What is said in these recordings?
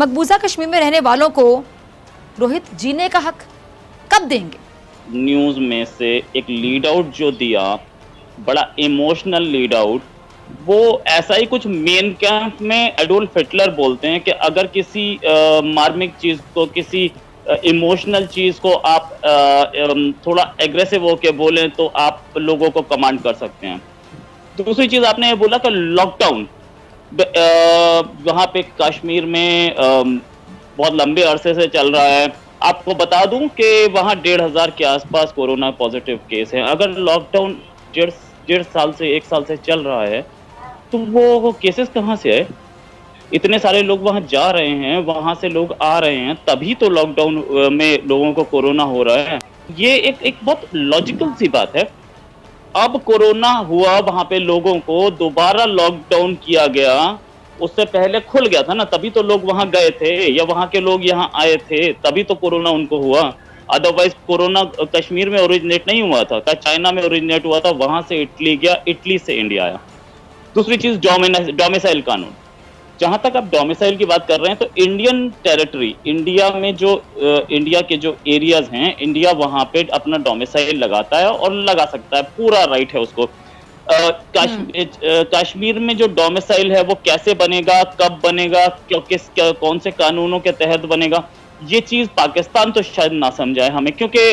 मकबूजा कश्मीर में रहने वालों को रोहित जीने का हक कब देंगे? न्यूज में से एक लीड आउट जो दिया, बड़ा इमोशनल लीड आउट, वो ऐसा ही कुछ मेन कैंप में एडोल्फ हिटलर बोलते हैं कि अगर किसी मार्मिक चीज को, किसी इमोशनल चीज को आप थोड़ा एग्रेसिव होके बोलें तो आप लोगों को कमांड कर सकते हैं। दूसरी चीज आपने ये बोला कि लॉकडाउन वहां पे कश्मीर में बहुत लंबे अरसे से चल रहा है। आपको बता दूं कि वहां 1,500 के आसपास कोरोना पॉजिटिव केस हैं। अगर लॉकडाउन डेढ़ साल से 1 साल से चल रहा है तो वो केसेस कहाँ से आए? इतने सारे लोग वहां जा रहे हैं, वहां से लोग आ रहे हैं, तभी तो लॉकडाउन में लोगों को कोरोना हो रहा है। ये एक बहुत लॉजिकल सी बात है। अब कोरोना हुआ, वहां पे लोगों को दोबारा लॉकडाउन किया गया, उससे पहले खुल गया था ना, तभी तो लोग वहां गए थे, या वहां के लोग यहाँ आए थे, तभी तो कोरोना उनको हुआ। अदरवाइज कोरोना कश्मीर में ओरिजिनेट नहीं हुआ था, चाइना में ओरिजिनेट हुआ था, वहां से इटली गया, इटली से इंडिया आया। दूसरी चीज डोमिसाइल कानून। जहां तक आप डोमिसाइल की बात कर रहे हैं तो इंडियन टेरिटरी, इंडिया में जो इंडिया के जो एरियाज हैं, इंडिया वहां पे अपना डोमिसाइल लगाता है और लगा सकता है, पूरा राइट है उसको। कश्मीर में जो डोमिसाइल है वो कैसे बनेगा, कब बनेगा, कौन से कानूनों के तहत बनेगा, ये चीज पाकिस्तान तो शायद ना समझाए हमें, क्योंकि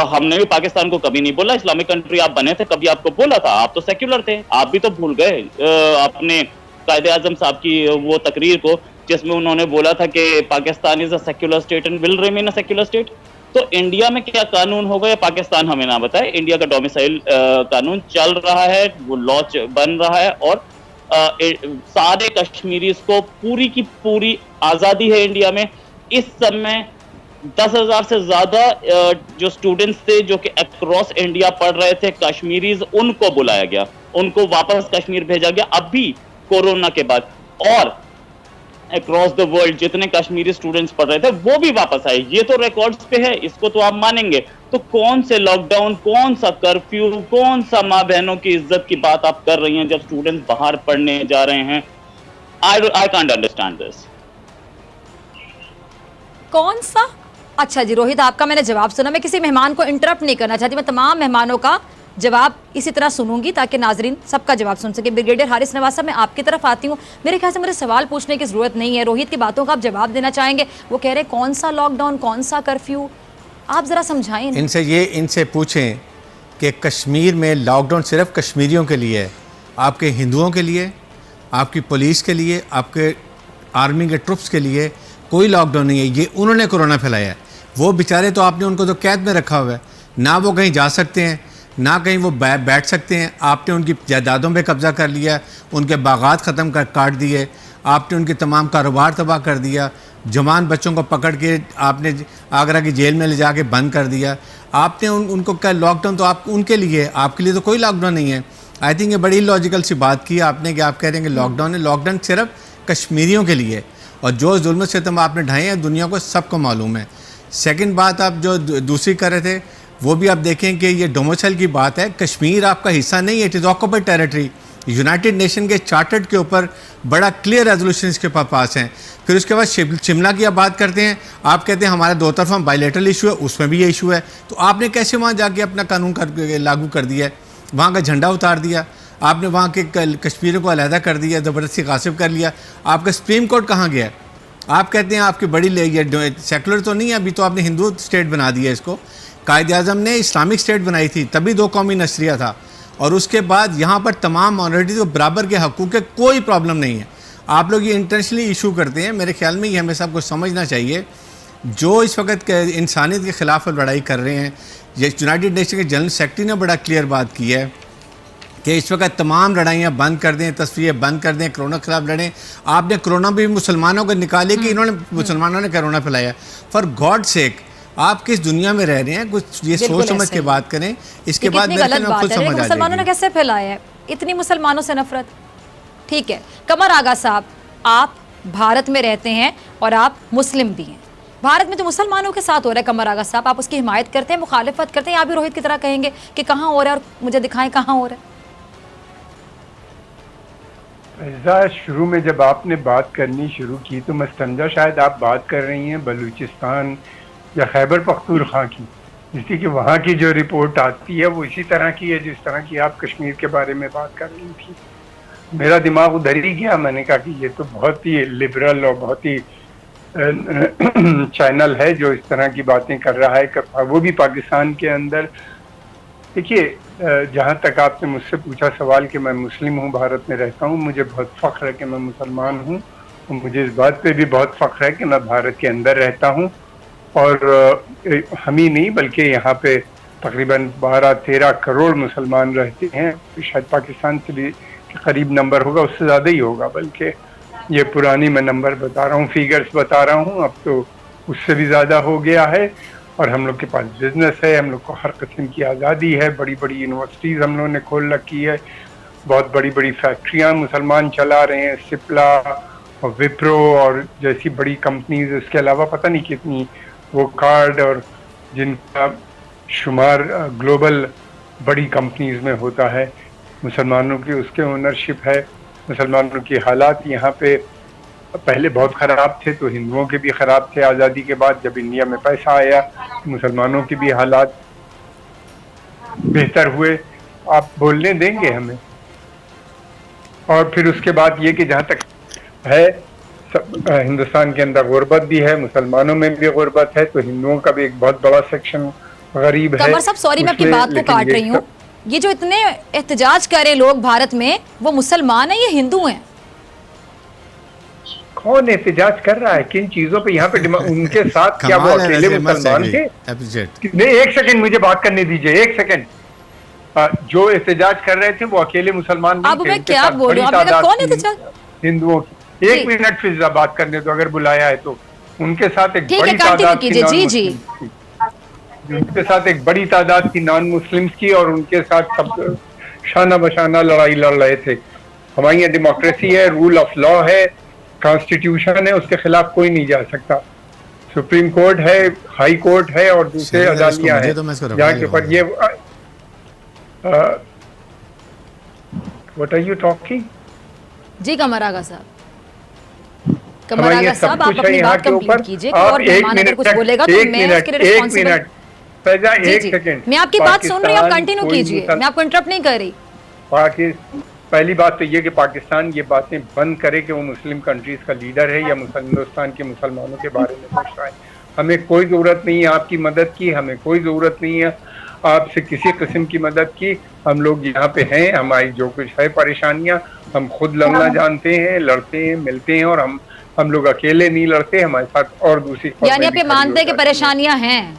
हमने भी पाकिस्तान को कभी नहीं बोला इस्लामिक कंट्री आप बने थे, कभी आपको बोला था? आप तो सेक्युलर थे, आप भी तो भूल गए अपने कायदे आजम साहब की वो तकरीर को, जिसमें उन्होंने बोला था कि Pakistan is a secular state and will remain a secular state. तो इंडिया में क्या कानून होगा या पाकिस्तान हमें ना बताए। इंडिया का डोमिसाइल कानून चल रहा है, वो लॉ बन रहा है, और सारे कश्मीरीज को पूरी की पूरी आजादी है इंडिया में। इस समय 10,000 से ज्यादा जो स्टूडेंट्स थे जो कि अक्रॉस इंडिया पढ़ रहे थे कश्मीरीज, उनको बुलाया गया, उनको वापस कश्मीर भेजा गया अभी कोरोना के बाद, और अक्रॉस द वर्ल्ड जितने कश्मीरी स्टूडेंट्स पढ़ रहे थे वो भी वापस आए। ये तो रिकॉर्ड्स पे है, इसको तो आप मानेंगे। तो कौन से लॉकडाउन, कौन सा कर्फ्यू, कौन सा माँ बहनों की इज्जत की बात आप कर रही हैं जब स्टूडेंट्स बाहर पढ़ने जा रहे हैं? I can't understand this. कौन सा? अच्छा जी रोहित, आपका मैंने जवाब सुना। मैं किसी मेहमान को इंटरप्ट नहीं करना चाहती, मैं तमाम मेहमानों का जवाब इसी तरह सुनूंगी ताकि नाजरीन सबका जवाब सुन सके। ब्रिगेडियर हारिस नवाज साहब, मैं आपकी तरफ आती हूँ। मेरे ख्याल से मुझे सवाल पूछने की जरूरत नहीं है, रोहित की बातों का आप जवाब देना चाहेंगे। वो कह रहे कौन सा लॉकडाउन, कौन सा कर्फ्यू, आप जरा समझाएं इनसे पूछें कि कश्मीर में लॉकडाउन सिर्फ कश्मीरियों के लिए है, आपके हिंदुओं के लिए, आपकी पुलिस के लिए, आपके आर्मी के ट्रुप्स के लिए कोई लॉकडाउन नहीं है। ये उन्होंने कोरोना फैलाया है। वो बेचारे तो आपने उनको तो कैद में रखा हुआ है, ना वो कहीं जा सकते हैं, ना कहीं वो बैठ सकते हैं। आपने उनकी जायदादों पे कब्ज़ा कर लिया, उनके बागात ख़त्म कर काट दिए, आपने उनके तमाम कारोबार तबाह कर दिया, जवान बच्चों को पकड़ के आपने आगरा की जेल में ले जाके बंद कर दिया। आपने उनको क्या लॉकडाउन तो आप उनके लिए, आपके लिए तो कोई लॉकडाउन नहीं है। आई थिंक ये बड़ी लॉजिकल सी बात की आपने कि आप कह रहे हैं कि लॉकडाउन है। लॉकडाउन सिर्फ कश्मीरियों के लिए, और जो जुल्म सितम आपने ढाए हैं दुनिया को सबको मालूम है। सेकंड बात आप जो दूसरी कर रहे थे वो भी आप देखें कि ये डोमिसाइल की बात है। कश्मीर आपका हिस्सा नहीं है, it is occupied territory. United nation के चार्टर्ड के ऊपर बड़ा क्लियर रेजोल्यूशन इसके पास हैं। फिर उसके बाद शिमला की आप बात करते हैं, आप कहते हैं हमारा 2 तरफा बायलैटरल इशू है, उसमें भी ये इशू है। तो आपने कैसे वहाँ जाके अपना कानून लागू कर दिया है, वहाँ का झंडा उतार दिया, आपने वहाँ के कश्मीर को अलहदा कर दिया, ज़बरदस्ती गासिब कर लिया। आपका सुप्रीम कोर्ट कहाँ गया? आप कहते हैं आपकी बड़ी सेकुलर तो नहीं है, अभी तो आपने हिंदू स्टेट बना दिया इसको। कायदे आज़म ने इस्लामिक स्टेट बनाई थी, तभी 2 कौमी नस्रिया था, और उसके बाद यहाँ पर तमाम माइनॉरिटीज़ को बराबर के हकूक़ के कोई प्रॉब्लम नहीं है। आप लोग ये इंटेंशनली इशू करते हैं। मेरे ख्याल में ये हमें सबको समझना चाहिए। जो इस वक्त इंसानियत के ख़िलाफ़ लड़ाई कर रहे हैं, ये यूनाइटेड नेशन के जनरल सेक्रेटरी ने बड़ा क्लियर बात की है कि इस वक्त तमाम लड़ाइयाँ बंद कर दें, तस्वीरें बंद कर दें, कोरोना के खिलाफ लड़ें। आपने कोरोना भी मुसलमानों को निकाले कि इन्होंने मुसलमानों ने कोरोना फैलाया। फॉर गॉड सेक, आप किस दुनिया में रह रहे हैं? कुछ ये सोच समझ के बात करें। इसके बाद मुसलमानों ने कैसे फैलाया है इतनी मुसलमानों से नफरत? ठीक है, कमर आगा साहब, आप भारत में रहते हैं और आप मुस्लिम भी हैं। भारत में जो मुसलमानों के साथ हो रहा है कमर आगा साहब, आप उसकी हिमायत करते हैं, मुखालिफत करते हैं, आप भी रोहित की तरह कहेंगे कि कहाँ हो रहा है और मुझे दिखाएं कहाँ हो रहा है? फैज़ा, शुरू में जब आपने बात करनी शुरू की तो मैं समझा शायद आप बात कर रही हैं बलूचिस्तान या खैबर पख्तूनख्वा की, जिसकी कि वहाँ की जो रिपोर्ट आती है वो इसी तरह की है जिस तरह की आप कश्मीर के बारे में बात कर रही थी। मेरा दिमाग उधर ही गया, मैंने कहा कि ये तो बहुत ही लिबरल और बहुत ही चैनल है जो इस तरह की बातें कर रहा है, वो भी पाकिस्तान के अंदर। देखिए, जहाँ तक आपने मुझसे पूछा सवाल कि मैं मुस्लिम हूँ, भारत में रहता हूँ, मुझे बहुत फ़ख्र है कि मैं मुसलमान हूँ और मुझे इस बात पे भी बहुत फ़ख्र है कि मैं भारत के अंदर रहता हूँ। और हम ही नहीं बल्कि यहाँ पे तकरीबन 12-13 करोड़ मुसलमान रहते हैं, शायद पाकिस्तान से भी करीब नंबर होगा, उससे ज़्यादा ही होगा, बल्कि ये पुरानी मैं नंबर बता रहा हूँ, फिगर्स बता रहा हूँ, अब तो उससे भी ज़्यादा हो गया है। और हम लोग के पास बिजनेस है, हम लोग को हर किस्म की आज़ादी है, बड़ी बड़ी यूनिवर्सिटीज़ हम लोगों ने खोल रखी है, बहुत बड़ी बड़ी फैक्ट्रियाँ मुसलमान चला रहे हैं, सिप्ला और विप्रो और जैसी बड़ी कंपनीज, इसके अलावा पता नहीं कितनी वो कार्ड और जिनका शुमार ग्लोबल बड़ी कंपनीज में होता है, मुसलमानों की उसके ओनरशिप है। मुसलमानों की हालात यहाँ पे पहले बहुत ख़राब थे, तो हिंदुओं के भी ख़राब थे आज़ादी के बाद। जब इंडिया में पैसा आया तो मुसलमानों के भी हालात बेहतर हुए। आप बोलने देंगे हमें? और फिर उसके बाद ये कि जहाँ तक है हिंदुस्तान के अंदर गुर्बत भी है, मुसलमानों में भी गुर्बत है, तो हिंदुओं का भी एक बहुत बड़ा सेक्शन गरीब है। कमर साहब सॉरी मैं आपकी बात को काट रही हूँ, ये जो इतने एहतजाज करे लोग भारत में, वो मुसलमान है या हिंदू हैं? कौन एहतजाज कर रहा है किन चीजों पे यहाँ पे? उनके साथ क्या वो अकेले मुसलमान थे? नहीं, एक सेकंड मुझे बात करने दीजिए, एक सेकंड। जो एहतजाज कर रहे थे वो अकेले मुसलमान नहीं थे। अब मैं क्या बोल रही हूँ, कौन एहतजाज? हिंदुओं की। एक मिनट फिजा बात करने दो, अगर बुलाया है तो। उनके साथ एक बड़ी तादाद जी उनके साथ एक बड़ी तादाद की नॉन मुस्लिम्स की, और उनके साथ सब शाना बशाना लड़ाई लड़ रहे थे। हमारी यहाँ डेमोक्रेसी है, रूल ऑफ लॉ है, कॉन्स्टिट्यूशन है, उसके खिलाफ कोई नहीं जा सकता। सुप्रीम कोर्ट है, हाई कोर्ट है और दूसरे अदालतियां हैं जहाँ के ऊपर ये व्हाट आर यू टॉकिंग? जी कमर आगा साहब, कमर आगा साहब आप अपनी बात कंप्लीट कीजिए, और मेहमान अगर कुछ बोलेगा तो मैं उसके लिए रिस्पांसिबल। एक सेकंड, मैं आपकी बात सुन रही हूँ, आप कंटिन्यू कीजिए, मैं आपको इंटरप्ट नहीं कर रही। पहली बात तो ये कि पाकिस्तान ये बातें बंद करे कि वो मुस्लिम कंट्रीज का लीडर है या हिंदुस्तान के मुसलमानों के बारे में सोच रहा है। हमें कोई ज़रूरत नहीं है आपकी मदद की, हमें कोई ज़रूरत नहीं है आपसे किसी किस्म की मदद की। हम लोग यहाँ पे हैं, हमारी जो कुछ है परेशानियाँ हम खुद लड़ना जानते हैं, लड़ते हैं, मिलते हैं, और हम लोग अकेले नहीं लड़ते, हमारे साथ और दूसरी, यानी आप ये मानते हैं कि परेशानियाँ हैं?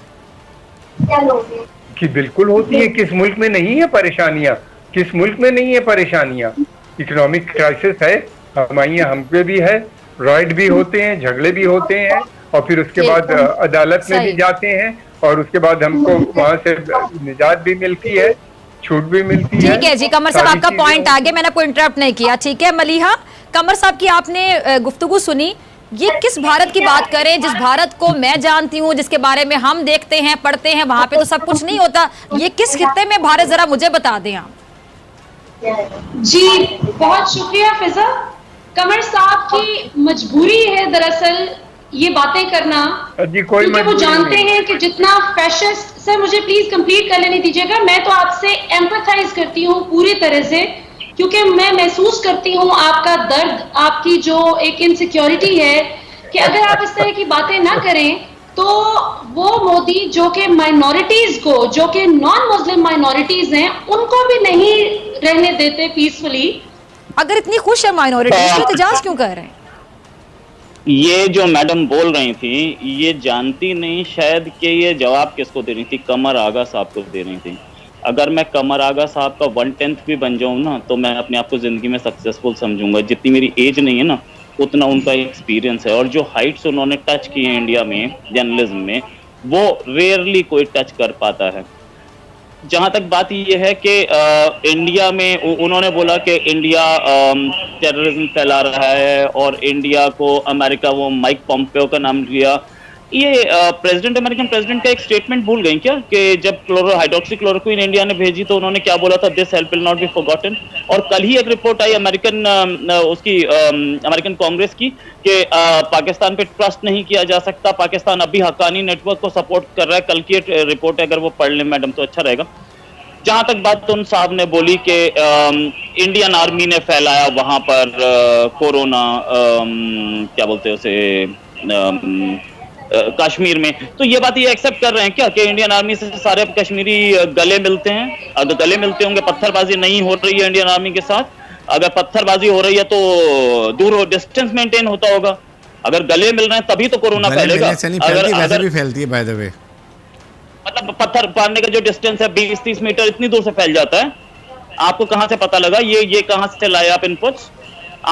कि बिल्कुल होती है, किस मुल्क में नहीं है परेशानियाँ? किस मुल्क में नहीं है परेशानियाँ? इकोनॉमिक क्राइसिस है, हमारे यहाँ हम पे भी है, राइट भी होते हैं, झगड़े भी होते हैं, और फिर उसके बाद अदालत में भी जाते हैं, और उसके बाद हमको वहाँ से निजात भी मिलती है, छूट भी मिलती है। ठीक है जी कमर साहब, आपका पॉइंट आगे, मैंने आपको इंटरप्ट नहीं किया, ठीक है। मलिहा, कमर साहब की आपने गुफ्तगू सुनी, ये किस भारत की बात करें? जिस भारत को मैं जानती हूँ, जिसके बारे में हम देखते हैं, पढ़ते हैं, वहां पे तो सब कुछ नहीं होता। ये किस खित्ते में भारत, जरा मुझे बता दें आप। जी बहुत शुक्रिया फिजा। कमर साहब की मजबूरी है दरअसल ये बातें करना, क्योंकि वो जानते हैं कि जितना फैशिस्ट, सर मुझे प्लीज कंप्लीट कर लेने दीजिएगा। मैं तो आपसे एम्पैथाइज करती हूँ पूरी तरह से, क्योंकि मैं महसूस करती हूँ आपका दर्द, आपकी जो एक इनसिक्योरिटी है कि अगर आप इस तरह की बातें ना करें तो वो मोदी जो कि माइनॉरिटीज को, जो कि नॉन मुस्लिम माइनॉरिटीज हैं, उनको भी नहीं रहने देते पीसफुली। अगर इतनी खुश है माइनॉरिटीज तो एहतजाज क्यों कर रहे हैं? ये जो मैडम बोल रही थी, ये जानती नहीं शायद कि ये जवाब किसको दे रही थी, कमर आगा साहब को दे रही थी। अगर मैं कमर आगा साहब का 1/10 भी बन जाऊं ना, तो मैं अपने आप को जिंदगी में सक्सेसफुल समझूंगा। जितनी मेरी एज नहीं है ना, उतना उनका एक्सपीरियंस है, और जो हाइट्स उन्होंने टच की हैं इंडिया में जर्नलिज्म में, वो रेयरली कोई टच कर पाता है। जहाँ तक बात ये है कि इंडिया में उन्होंने बोला कि इंडिया टेररिज्म फैला रहा है, और इंडिया को अमेरिका, वो माइक पॉम्पेओ का नाम लिया, ये प्रेसिडेंट, अमेरिकन प्रेसिडेंट का एक स्टेटमेंट भूल गई क्या, कि जब हाइड्रोक्सीक्लोरोक्विन इंडिया ने भेजी तो उन्होंने क्या बोला था, this help will not be forgotten. और कल ही एक रिपोर्ट आई अमेरिकन कांग्रेस की कि पाकिस्तान पे ट्रस्ट नहीं किया जा सकता, पाकिस्तान अभी हक्कानी नेटवर्क को सपोर्ट कर रहा है। कल की रिपोर्ट है, अगर वो पढ़ लें मैडम तो अच्छा रहेगा। जहां तक बात उन साहब ने बोली कि इंडियन आर्मी ने फैलाया वहां पर कोरोना, क्या बोलते हैं उसे, कश्मीर में, तो ये बात ये एक्सेप्ट कर रहे हैं क्या कि इंडियन आर्मी से सारे कश्मीरी गले मिलते हैं? अगर गले मिलते होंगे, पत्थरबाजी नहीं हो रही है इंडियन आर्मी के साथ, अगर पत्थरबाजी हो रही है तो दूर डिस्टेंस मेंटेन होता होगा। अगर गले मिल रहे हैं तभी तो कोरोना फैलेगा। वैसे भी फैलती है बाय द वे, मतलब पत्थर मारने का जो डिस्टेंस है 20-30 मीटर, इतनी दूर से फैल जाता है। आपको कहां से पता लगा? ये कहां से लाए आप इनपुट्स?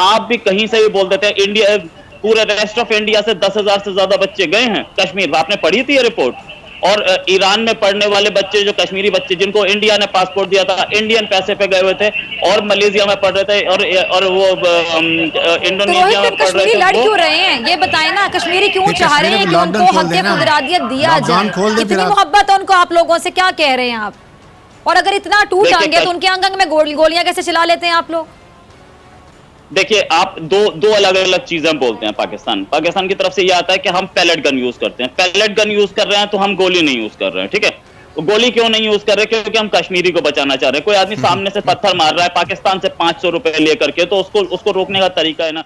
आप भी कहीं से भी बोल देते हैं। इंडिया, पूरे रेस्ट ऑफ इंडिया से 10,000 से ज्यादा बच्चे गए हैं कश्मीर। आपने पढ़ी थी ये रिपोर्ट? और ईरान में पढ़ने वाले बच्चे, जो कश्मीरी बच्चे जिनको इंडिया ने पासपोर्ट दिया था, इंडियन पैसे पे गए हुए थे और मलेशिया में पढ़ रहे थे, और वो इंडोनेशिया में पढ़ रहे थे। लड़ क्यों रहे हैं ये बताएं ना? कश्मीरी क्यों चाह रहे हैं कि उनको हक खुदरादियत दिया जाए? इतनी मोहब्बत है उनको आप लोगों से, क्या कह रहे हैं आप? और अगर इतना टूट आएंगे तो उनके अंग अंग में गोलियां कैसे चला लेते हैं आप लोग? देखिए, आप दो अलग अलग चीजें बोलते हैं। पाकिस्तान की तरफ से ये आता है कि हम पैलेट गन यूज करते हैं। पैलेट गन यूज कर रहे हैं तो हम गोली नहीं यूज कर रहे हैं, ठीक है? तो गोली क्यों नहीं यूज कर रहे? क्योंकि हम कश्मीरी को बचाना चाह रहे हैं। कोई आदमी सामने से पत्थर मार रहा है पाकिस्तान से 500 रुपए लेकर के, तो उसको रोकने का तरीका है ना।